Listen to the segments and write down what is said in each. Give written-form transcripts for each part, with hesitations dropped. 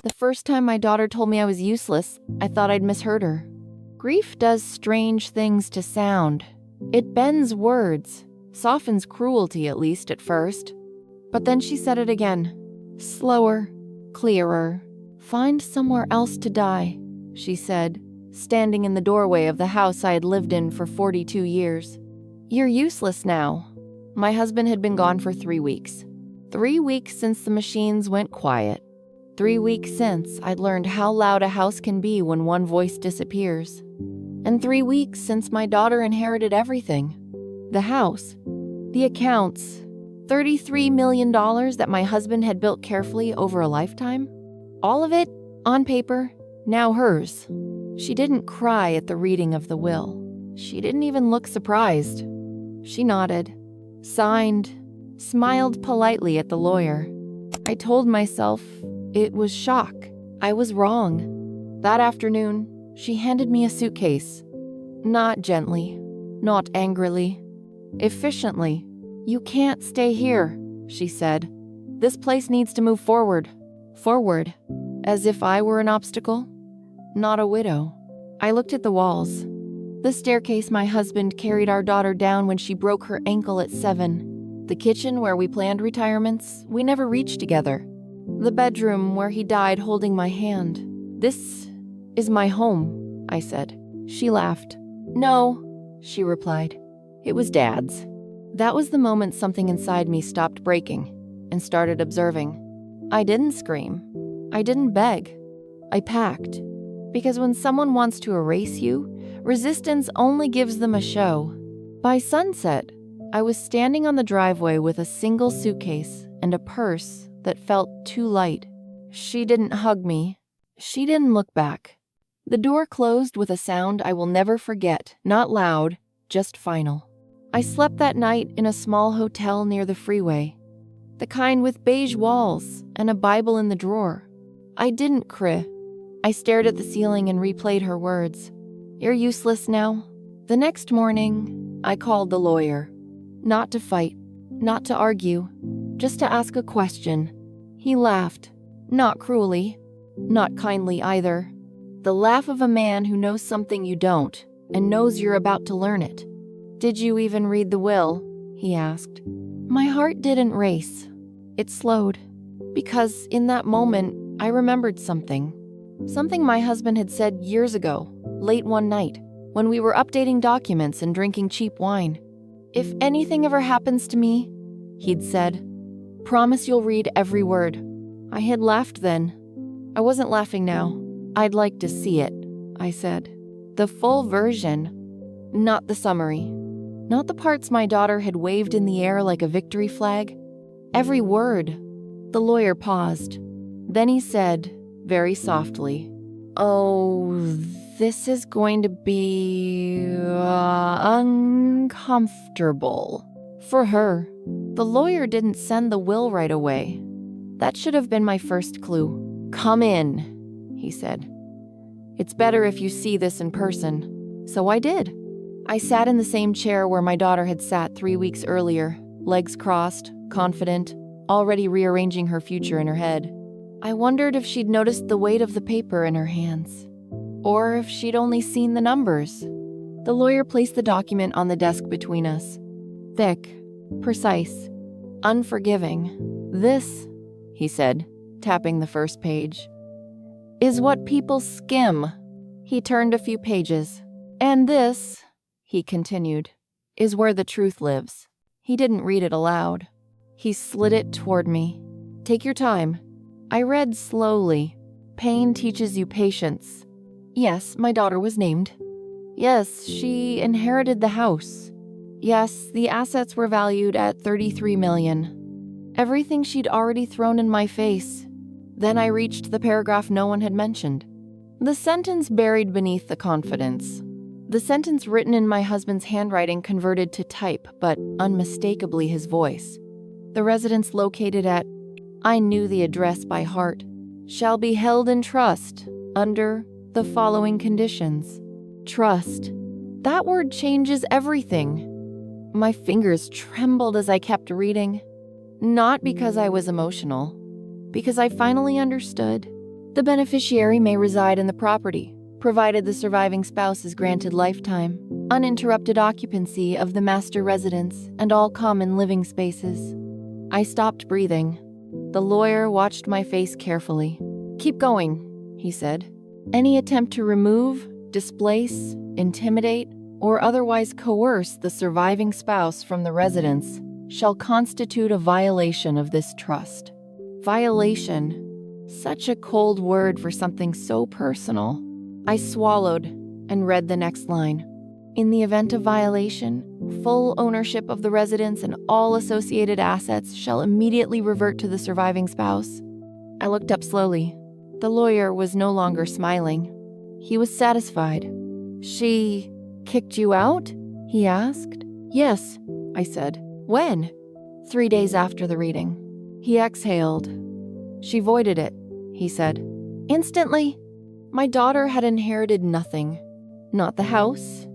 The first time my daughter told me I was useless, I thought I'd misheard her. Grief does strange things to sound. It bends words, softens cruelty at least at first. But then she said it again. Slower, clearer. Find somewhere else to die, she said, standing in the doorway of the house I had lived in for 42 years. You're useless now. My husband had been gone for 3 weeks. 3 weeks since the machines went quiet. 3 weeks since I'd learned how loud a house can be when one voice disappears. And 3 weeks since my daughter inherited everything. The house, the accounts, $33 million that my husband had built carefully over a lifetime. All of it, on paper, now hers. She didn't cry at the reading of the will. She didn't even look surprised. She nodded, signed, smiled politely at the lawyer. I told myself it was shock. I was wrong. That afternoon, she handed me a suitcase. Not gently, not angrily, efficiently. You can't stay here, she said. This place needs to move forward. Forward. As if I were an obstacle. Not a widow. I looked at the walls. The staircase my husband carried our daughter down when she broke her ankle at 7. The kitchen where we planned retirements, we never reached together. The bedroom where he died holding my hand. This is my home, I said. She laughed. No, she replied. It was Dad's. That was the moment something inside me stopped breaking and started observing. I didn't scream. I didn't beg. I packed. Because when someone wants to erase you, resistance only gives them a show. By sunset, I was standing on the driveway with a single suitcase and a purse that felt too light. She didn't hug me. She didn't look back. The door closed with a sound I will never forget, not loud, just final. I slept that night in a small hotel near the freeway, the kind with beige walls and a Bible in the drawer. I didn't cry. I stared at the ceiling and replayed her words. You're useless now. The next morning, I called the lawyer. Not to fight, not to argue, just to ask a question. He laughed, not cruelly, not kindly either. The laugh of a man who knows something you don't and knows you're about to learn it. Did you even read the will? He asked. My heart didn't race. It slowed. Because in that moment, I remembered something. Something my husband had said years ago, late one night, when we were updating documents and drinking cheap wine. If anything ever happens to me, he'd said, promise you'll read every word. I had laughed then. I wasn't laughing now. I'd like to see it, I said. The full version, not the summary. Not the parts my daughter had waved in the air like a victory flag. Every word. The lawyer paused. Then he said, very softly, oh, this is going to be uncomfortable for her. The lawyer didn't send the will right away. That should have been my first clue. Come in, he said. It's better if you see this in person. So I did. I sat in the same chair where my daughter had sat 3 weeks earlier, legs crossed, confident, already rearranging her future in her head. I wondered if she'd noticed the weight of the paper in her hands, or if she'd only seen the numbers. The lawyer placed the document on the desk between us. Thick, precise, unforgiving. This, he said, tapping the first page, is what people skim. He turned a few pages. And this, he continued, is where the truth lives. He didn't read it aloud. He slid it toward me. Take your time. I read slowly. Pain teaches you patience. Yes, my daughter was named. Yes, she inherited the house. Yes, the assets were valued at $33 million. Everything she'd already thrown in my face. Then I reached the paragraph no one had mentioned. The sentence buried beneath the confidence. The sentence written in my husband's handwriting converted to type, but unmistakably his voice. The residence located at, I knew the address by heart, shall be held in trust under the following conditions. Trust. That word changes everything. My fingers trembled as I kept reading. Not because I was emotional, because I finally understood. The beneficiary may reside in the property, provided the surviving spouse is granted lifetime, uninterrupted occupancy of the master residence and all common living spaces. I stopped breathing. The lawyer watched my face carefully. "Keep going," he said. "Any attempt to remove, displace, intimidate, or otherwise coerce the surviving spouse from the residence shall constitute a violation of this trust." Violation. Such a cold word for something so personal. I swallowed and read the next line. "In the event of violation, full ownership of the residence and all associated assets shall immediately revert to the surviving spouse." I looked up slowly. The lawyer was no longer smiling. He was satisfied. "She kicked you out?" he asked. "Yes," I said. "When?" 3 days after the reading. He exhaled. "She voided it," he said. "Instantly?" My daughter had inherited nothing. Not the house,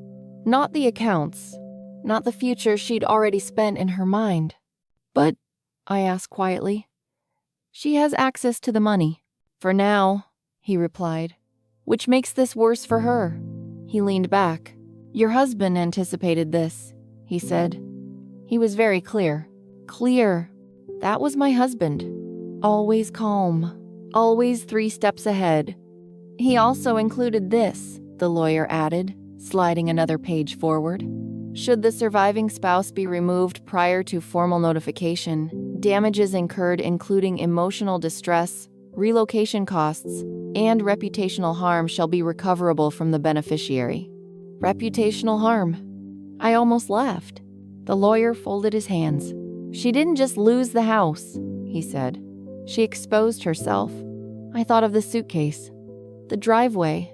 not the accounts, not the future she'd already spent in her mind. "But," I asked quietly, "she has access to the money." "For now," he replied, "which makes this worse for her." He leaned back. "Your husband anticipated this," he said. He was very clear. Clear. That was my husband. Always calm. Always 3 steps ahead. "He also included this," the lawyer added, sliding another page forward. "Should the surviving spouse be removed prior to formal notification, damages incurred including emotional distress, relocation costs, and reputational harm shall be recoverable from the beneficiary." Reputational harm. I almost laughed. The lawyer folded his hands. "She didn't just lose the house," he said. "She exposed herself." I thought of the suitcase, the driveway,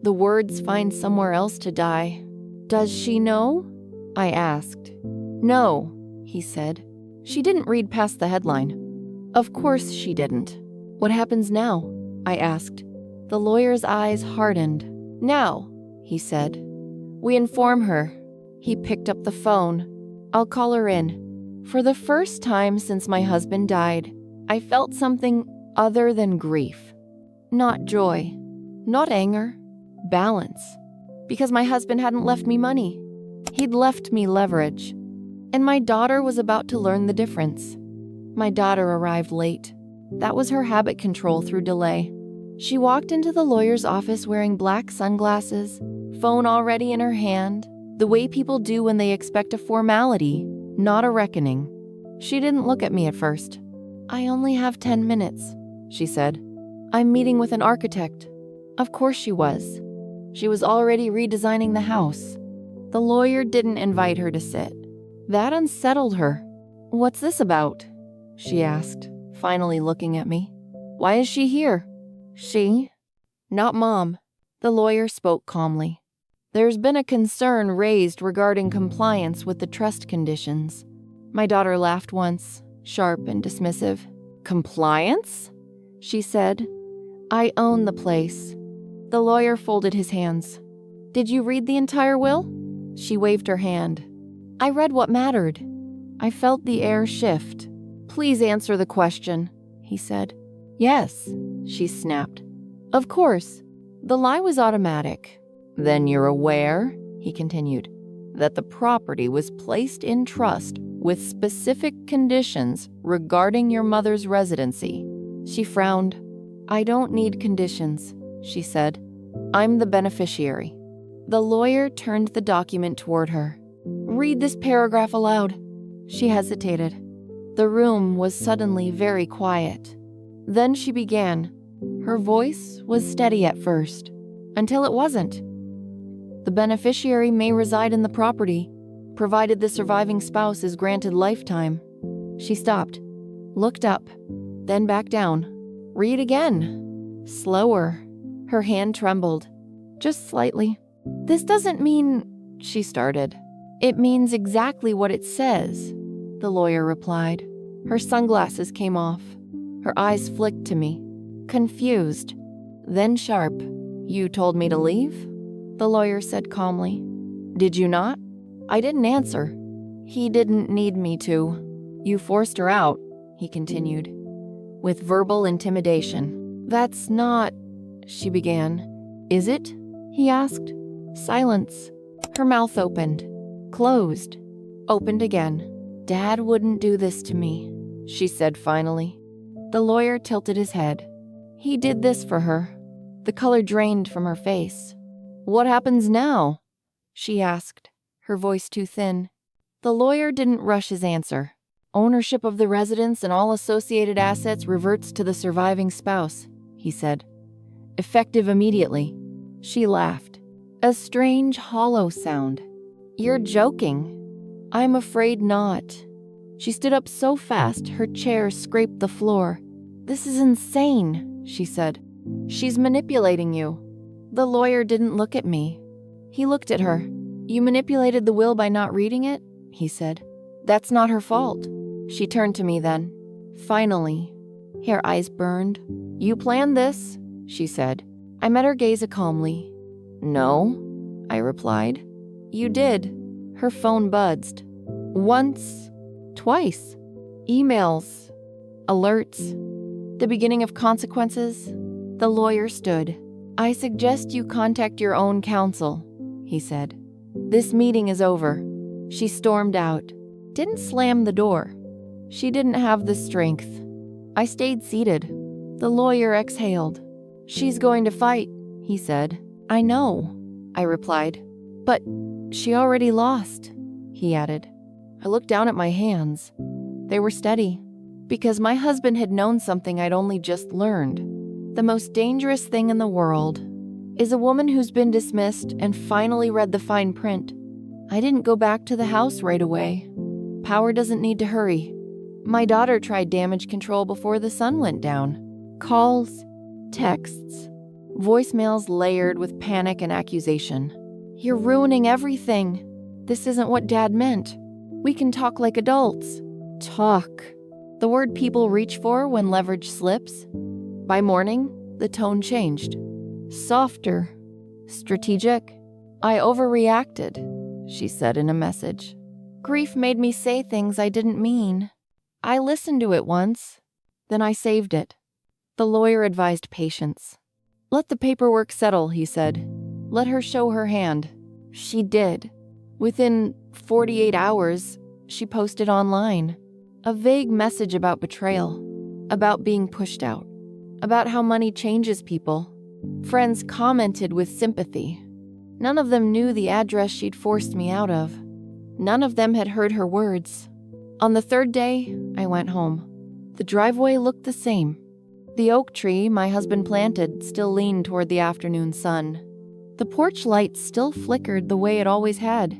the words "find somewhere else to die." "Does she know?" I asked. "No," he said. "She didn't read past the headline." Of course she didn't. "What happens now?" I asked. The lawyer's eyes hardened. "Now," he said, "we inform her." He picked up the phone. "I'll call her in." For the first time since my husband died, I felt something other than grief. Not joy, not anger, balance. Because my husband hadn't left me money. He'd left me leverage. And my daughter was about to learn the difference. My daughter arrived late. That was her habit control through delay. She walked into the lawyer's office wearing black sunglasses, phone already in her hand, the way people do when they expect a formality, not a reckoning. She didn't look at me at first. "I only have 10 minutes, she said. "I'm meeting with an architect." Of course she was. She was already redesigning the house. The lawyer didn't invite her to sit. That unsettled her. "What's this about?" she asked, finally looking at me. "Why is she here?" "She? Not Mom." The lawyer spoke calmly. "There's been a concern raised regarding compliance with the trust conditions." My daughter laughed once, sharp and dismissive. "Compliance?" she said. "I own the place." The lawyer folded his hands. "Did you read the entire will?" She waved her hand. "I read what mattered." I felt the air shift. "Please answer the question," he said. "Yes," she snapped. "Of course." The lie was automatic. "Then you're aware," he continued, "that the property was placed in trust with specific conditions regarding your mother's residency." She frowned. "I don't need conditions," she said. "I'm the beneficiary." The lawyer turned the document toward her. "Read this paragraph aloud." She hesitated. The room was suddenly very quiet. Then she began. Her voice was steady at first, until it wasn't. "The beneficiary may reside in the property, provided the surviving spouse is granted lifetime." She stopped, looked up, then back down. "Read again." Slower. Her hand trembled. Just slightly. "This doesn't mean," she started. "It means exactly what it says," the lawyer replied. Her sunglasses came off. Her eyes flicked to me, confused, then sharp. "You told me to leave?" the lawyer said calmly. "Did you not?" I didn't answer. "He didn't need me to." "You forced her out," he continued, "with verbal intimidation. That's not, she began. Is it? He asked. Silence. Her mouth opened, closed, opened again. Dad wouldn't do this to me, she said finally. The lawyer tilted his head. He did this for her. The color drained from her face. What happens now? She asked, her voice too thin. The lawyer didn't rush his answer. Ownership of the residence and all associated assets reverts to the surviving spouse, he said. Effective immediately. She laughed. A strange, hollow sound. You're joking. I'm afraid not. She stood up so fast her chair scraped the floor. This is insane, she said. She's manipulating you. The lawyer didn't look at me. He looked at her. You manipulated the will by not reading it, he said. That's not her fault. She turned to me then. Finally. Her eyes burned. You planned this, she said. I met her gaze calmly. No, I replied. You did. Her phone buzzed. Once. Twice. Emails. Alerts. The beginning of consequences. The lawyer stood. I suggest you contact your own counsel, he said. This meeting is over. She stormed out. Didn't slam the door. She didn't have the strength. I stayed seated. The lawyer exhaled. She's going to fight, he said. I know, I replied. But she already lost, he added. I looked down at my hands. They were steady, because my husband had known something I'd only just learned. The most dangerous thing in the world is a woman who's been dismissed and finally read the fine print. I didn't go back to the house right away. Power doesn't need to hurry. My daughter tried damage control before the sun went down. Calls, texts, voicemails layered with panic and accusation. You're ruining everything. This isn't what Dad meant. We can talk like adults. Talk. The word people reach for when leverage slips. By morning, the tone changed. Softer. Strategic. I overreacted, she said in a message. Grief made me say things I didn't mean. I listened to it once. Then I saved it. The lawyer advised patience. Let the paperwork settle, he said. Let her show her hand. She did. Within 48 hours, she posted online. A vague message about betrayal. About being pushed out. About how money changes people. Friends commented with sympathy. None of them knew the address she'd forced me out of. None of them had heard her words. On the third day, I went home. The driveway looked the same. The oak tree my husband planted still leaned toward the afternoon sun. The porch light still flickered the way it always had.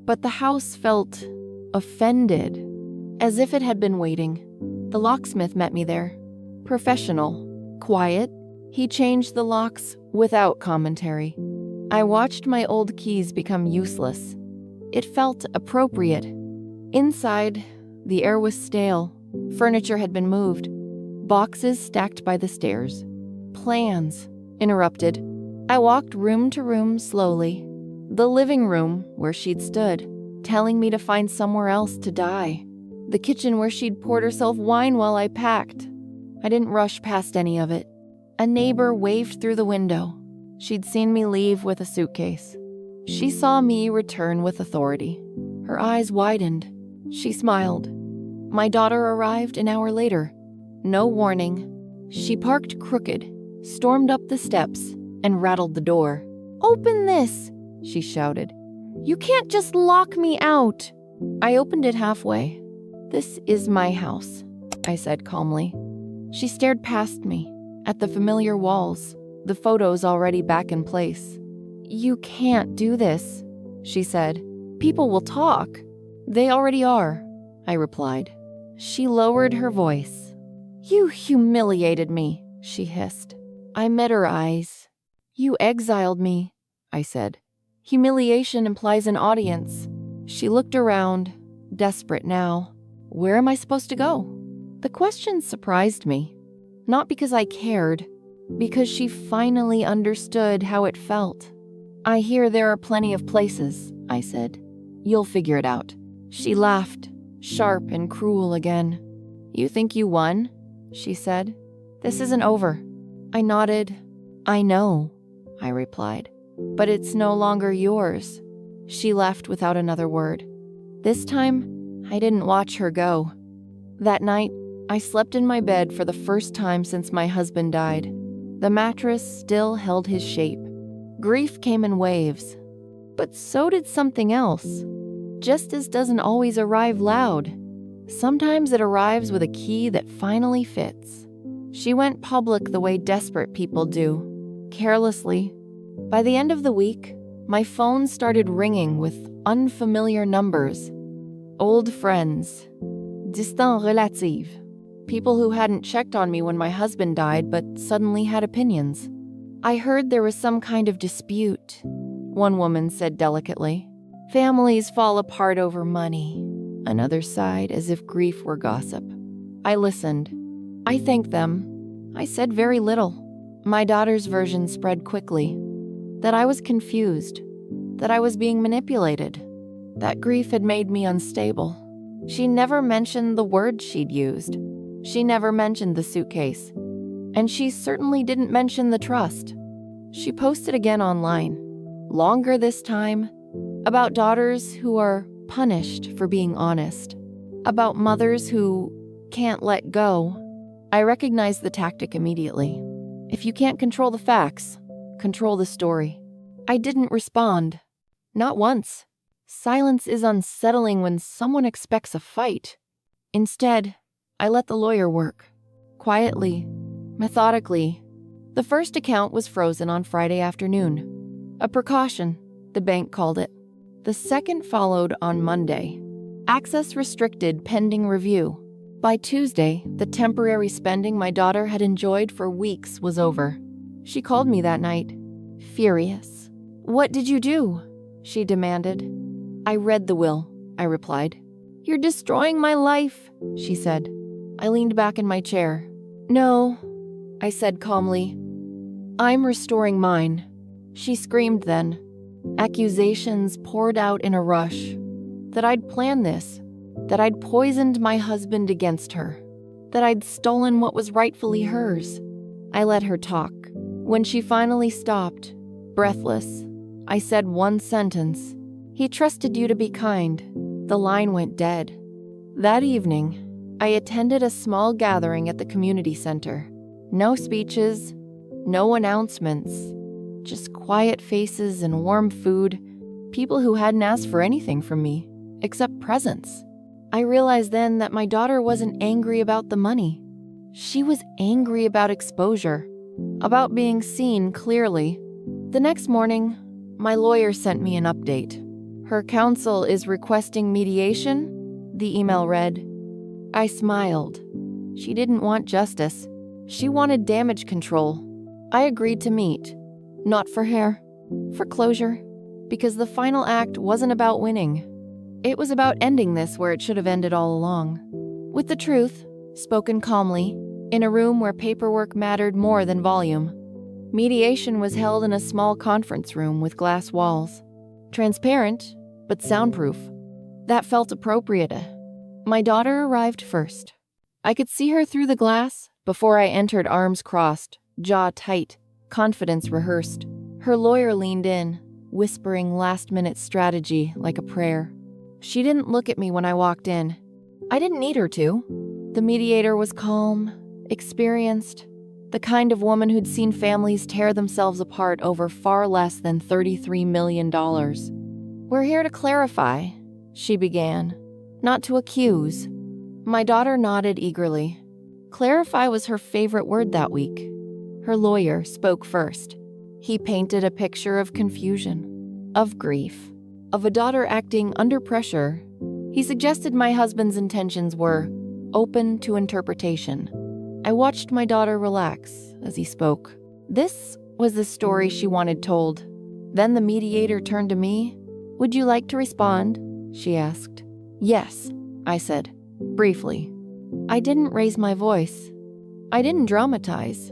But the house felt offended, as if it had been waiting. The locksmith met me there. Professional, quiet. He changed the locks without commentary. I watched my old keys become useless. It felt appropriate. Inside, the air was stale. Furniture had been moved. Boxes stacked by the stairs. Plans. Interrupted. I walked room to room slowly. The living room, where she'd stood, telling me to find somewhere else to die. The kitchen where she'd poured herself wine while I packed. I didn't rush past any of it. A neighbor waved through the window. She'd seen me leave with a suitcase. She saw me return with authority. Her eyes widened. She smiled. My daughter arrived an hour later. No warning. She parked crooked, stormed up the steps, and rattled the door. Open this, she shouted. You can't just lock me out. I opened it halfway. This is my house, I said calmly. She stared past me, at the familiar walls, the photos already back in place. You can't do this, she said. People will talk. They already are, I replied. She lowered her voice. You humiliated me, she hissed. I met her eyes. You exiled me, I said. Humiliation implies an audience. She looked around, desperate now. Where am I supposed to go? The question surprised me. Not because I cared, because she finally understood how it felt. I hear there are plenty of places, I said. You'll figure it out. She laughed, sharp and cruel again. You think you won? She said. This isn't over. I nodded. I know, I replied, but it's no longer yours. She left without another word. This time, I didn't watch her go. That night, I slept in my bed for the first time since my husband died. The mattress still held his shape. Grief came in waves. But so did something else. Justice doesn't always arrive loud. Sometimes it arrives with a key that finally fits. She went public the way desperate people do, carelessly. By the end of the week, my phone started ringing with unfamiliar numbers. Old friends, distant relatives, people who hadn't checked on me when my husband died but suddenly had opinions. I heard there was some kind of dispute, one woman said delicately. Families fall apart over money. Another sighed as if grief were gossip. I listened. I thanked them. I said very little. My daughter's version spread quickly. That I was confused. That I was being manipulated. That grief had made me unstable. She never mentioned the words she'd used. She never mentioned the suitcase. And she certainly didn't mention the trust. She posted again online. Longer this time. About daughters who are punished for being honest. About mothers who can't let go. I recognized the tactic immediately. If you can't control the facts, control the story. I didn't respond. Not once. Silence is unsettling when someone expects a fight. Instead, I let the lawyer work. Quietly, methodically. The first account was frozen on Friday afternoon. A precaution, the bank called it. The second followed on Monday. Access restricted pending review. By Tuesday, the temporary spending my daughter had enjoyed for weeks was over. She called me that night, furious. "What did you do?" she demanded. "I read the will," I replied. "You're destroying my life," she said. I leaned back in my chair. "No," I said calmly. "I'm restoring mine." She screamed then. Accusations poured out in a rush. That I'd planned this. That I'd poisoned my husband against her. That I'd stolen what was rightfully hers. I let her talk. When she finally stopped, breathless, I said one sentence. "He trusted you to be kind." The line went dead. That evening, I attended a small gathering at the community center. No speeches, no announcements, just quiet faces and warm food, people who hadn't asked for anything from me, except presents. I realized then that my daughter wasn't angry about the money. She was angry about exposure, about being seen clearly. The next morning, my lawyer sent me an update. Her counsel is requesting mediation, the email read. I smiled. She didn't want justice. She wanted damage control. I agreed to meet. Not for hair, for closure, because the final act wasn't about winning. It was about ending this where it should have ended all along. With the truth, spoken calmly, in a room where paperwork mattered more than volume. Mediation was held in a small conference room with glass walls. Transparent, but soundproof. That felt appropriate. My daughter arrived first. I could see her through the glass before I entered, arms crossed, jaw tight, confidence rehearsed. Her lawyer leaned in, whispering last-minute strategy like a prayer. She didn't look at me when I walked in. I didn't need her to. The mediator was calm, experienced, the kind of woman who'd seen families tear themselves apart over far less than $33 million. "We're here to clarify," she began, "not to accuse." My daughter nodded eagerly. Clarify was her favorite word that week. Her lawyer spoke first. He painted a picture of confusion, of grief, of a daughter acting under pressure. He suggested my husband's intentions were open to interpretation. I watched my daughter relax as he spoke. This was the story she wanted told. Then the mediator turned to me. "Would you like to respond?" she asked. "Yes," I said, briefly. I didn't raise my voice. I didn't dramatize.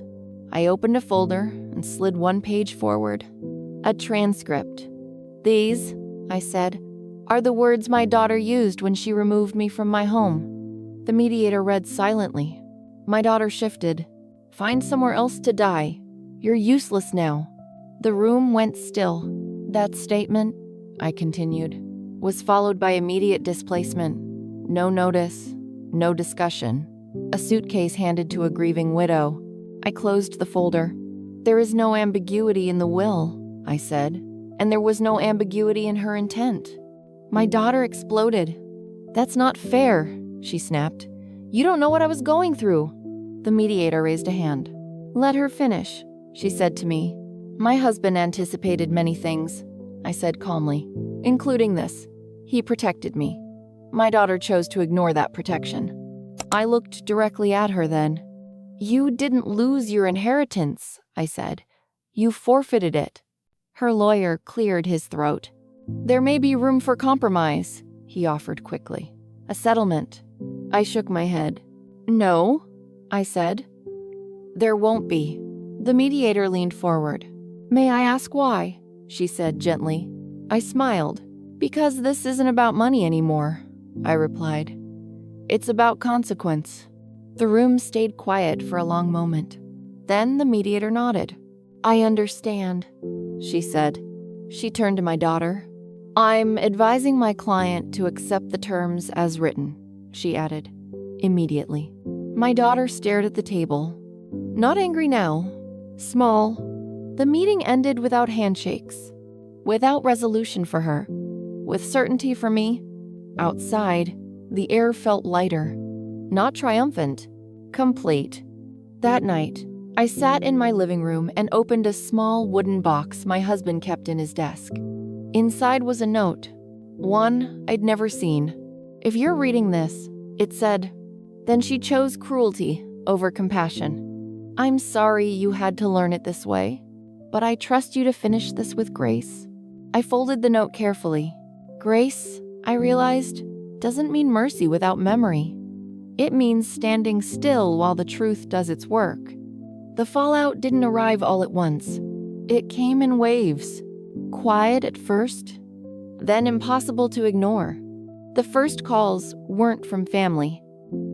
I opened a folder and slid one page forward. A transcript. "These," I said, "are the words my daughter used when she removed me from my home." The mediator read silently. My daughter shifted. Find somewhere else to die. You're useless now." The room went still. That statement, I continued, was followed by immediate displacement. No notice, no discussion. A suitcase handed to a grieving widow. I closed the folder. "There is no ambiguity in the will," I said, "and there was no ambiguity in her intent." My daughter exploded. "That's not fair," she snapped. "You don't know what I was going through." The mediator raised a hand. "Let her finish," she said to me. "My husband anticipated many things," I said calmly, "including this. He protected me. My daughter chose to ignore that protection." I looked directly at her then. "You didn't lose your inheritance," I said. "You forfeited it." Her lawyer cleared his throat. "There may be room for compromise," he offered quickly. "A settlement." I shook my head. "No," I said. "There won't be." The mediator leaned forward. "May I ask why?" she said gently. I smiled. "Because this isn't about money anymore," I replied. "It's about consequence." The room stayed quiet for a long moment. Then the mediator nodded. "I understand," she said. She turned to my daughter. "I'm advising my client to accept the terms as written," she added, immediately. My daughter stared at the table. Not angry now. Small. The meeting ended without handshakes. Without resolution for her. With certainty for me. Outside, the air felt lighter. Not triumphant. Complete. That night, I sat in my living room and opened a small wooden box my husband kept in his desk. Inside was a note. One I'd never seen. "If you're reading this," it said, "then she chose cruelty over compassion. I'm sorry you had to learn it this way, but I trust you to finish this with grace." I folded the note carefully. Grace, I realized, doesn't mean mercy without memory. It means standing still while the truth does its work. The fallout didn't arrive all at once. It came in waves. Quiet at first, then impossible to ignore. The first calls weren't from family.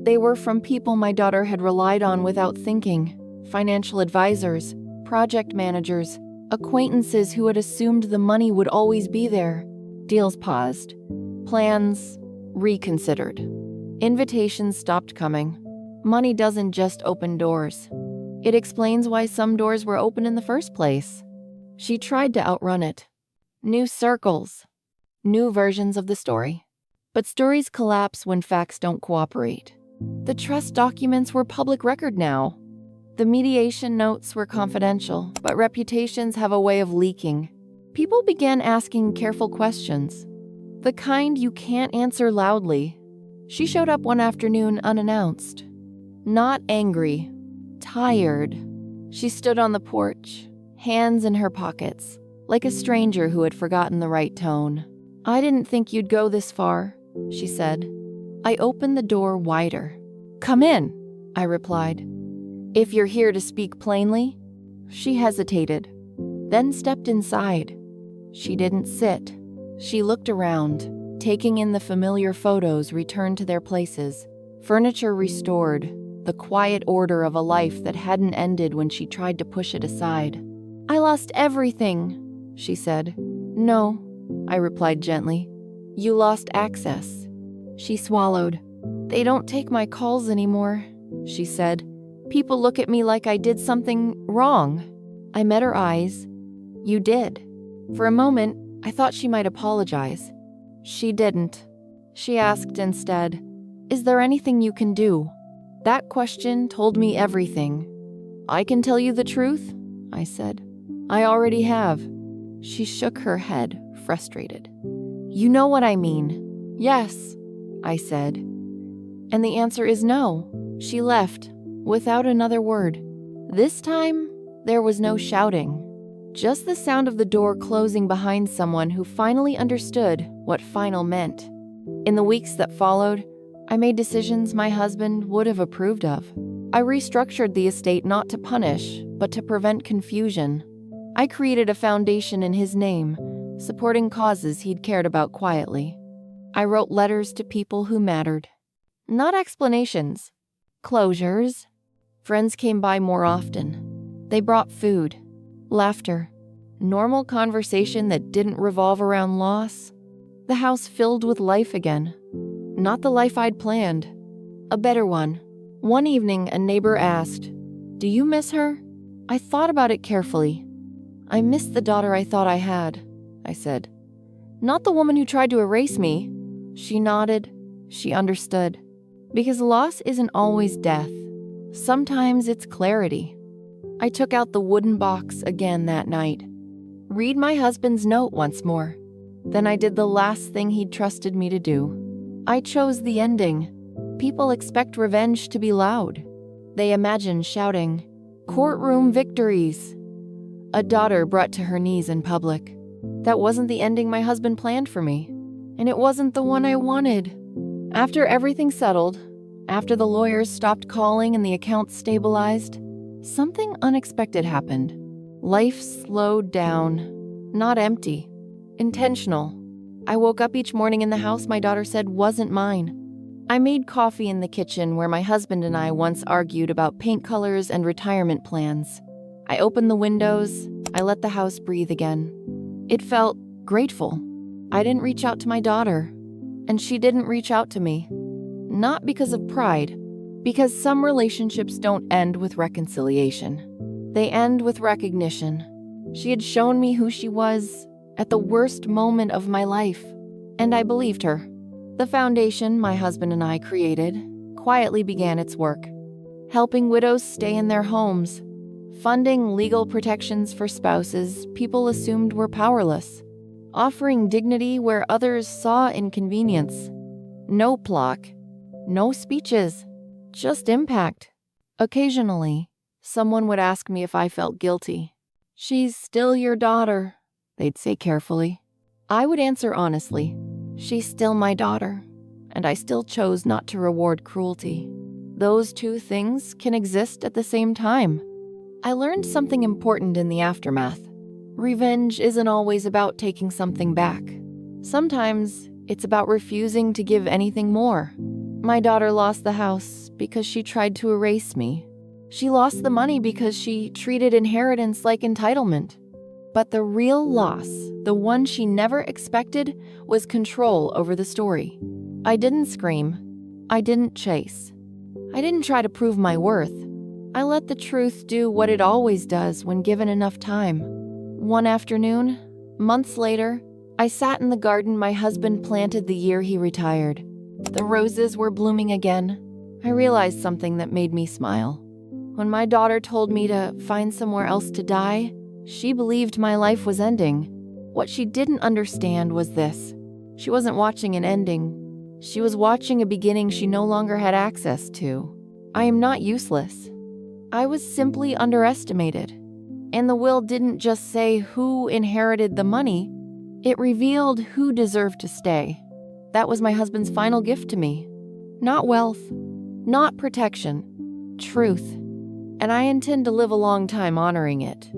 They were from people my daughter had relied on without thinking. Financial advisors, project managers, acquaintances who had assumed the money would always be there. Deals paused. Plans reconsidered. Invitations stopped coming. Money doesn't just open doors. It explains why some doors were open in the first place. She tried to outrun it. New circles. New versions of the story. But stories collapse when facts don't cooperate. The trust documents were public record now. The mediation notes were confidential, but reputations have a way of leaking. People began asking careful questions. The kind you can't answer loudly. She showed up one afternoon unannounced. Not angry. Tired. She stood on the porch, hands in her pockets, like a stranger who had forgotten the right tone. "I didn't think you'd go this far," she said. I opened the door wider. "Come in," I replied. "If you're here to speak plainly." She hesitated, then stepped inside. She didn't sit. She looked around, taking in the familiar photos returned to their places, furniture restored, the quiet order of a life that hadn't ended when she tried to push it aside. "I lost everything," she said. "No," I replied gently. "You lost access." She swallowed. "They don't take my calls anymore," she said. "People look at me like I did something wrong." I met her eyes. "You did." For a moment, I thought she might apologize. She didn't. She asked instead, "Is there anything you can do?" That question told me everything. "I can tell you the truth," I said. "I already have." She shook her head, frustrated. "You know what I mean." "Yes," I said. And the answer is no. She left, without another word. This time, there was no shouting. Just the sound of the door closing behind someone who finally understood what final meant. In the weeks that followed, I made decisions my husband would have approved of. I restructured the estate not to punish, but to prevent confusion. I created a foundation in his name, supporting causes he'd cared about quietly. I wrote letters to people who mattered. Not explanations. Closures. Friends came by more often. They brought food, laughter, normal conversation that didn't revolve around loss. The house filled with life again. Not the life I'd planned. A better one. One evening, a neighbor asked, "Do you miss her?" I thought about it carefully. "I miss the daughter I thought I had," I said. "Not the woman who tried to erase me." She nodded. She understood. Because loss isn't always death. Sometimes it's clarity. I took out the wooden box again that night. Read my husband's note once more. Then I did the last thing he'd trusted me to do. I chose the ending. People expect revenge to be loud. They imagine shouting, "Courtroom victories." A daughter brought to her knees in public. That wasn't the ending my husband planned for me. And it wasn't the one I wanted. After everything settled, after the lawyers stopped calling and the accounts stabilized, something unexpected happened. Life slowed down. Not empty. Intentional. I woke up each morning in the house my daughter said wasn't mine. I made coffee in the kitchen where my husband and I once argued about paint colors and retirement plans. I opened the windows. I let the house breathe again. It felt grateful. I didn't reach out to my daughter, and she didn't reach out to me. Not because of pride, because some relationships don't end with reconciliation. They end with recognition. She had shown me who she was at the worst moment of my life, and I believed her. The foundation my husband and I created quietly began its work, helping widows stay in their homes, funding legal protections for spouses people assumed were powerless, offering dignity where others saw inconvenience. No plaque, no speeches, just impact. Occasionally, someone would ask me if I felt guilty. "She's still your daughter," they'd say carefully. I would answer honestly, "She's still my daughter, and I still chose not to reward cruelty." Those two things can exist at the same time. I learned something important in the aftermath. Revenge isn't always about taking something back. Sometimes it's about refusing to give anything more. My daughter lost the house because she tried to erase me. She lost the money because she treated inheritance like entitlement. But the real loss, the one she never expected, was control over the story. I didn't scream. I didn't chase. I didn't try to prove my worth. I let the truth do what it always does when given enough time. One afternoon, months later, I sat in the garden my husband planted the year he retired. The roses were blooming again. I realized something that made me smile. When my daughter told me to find somewhere else to die, she believed my life was ending. What she didn't understand was this. She wasn't watching an ending. She was watching a beginning she no longer had access to. I am not useless. I was simply underestimated. And the will didn't just say who inherited the money. It revealed who deserved to stay. That was my husband's final gift to me. Not wealth, not protection, truth. And I intend to live a long time honoring it.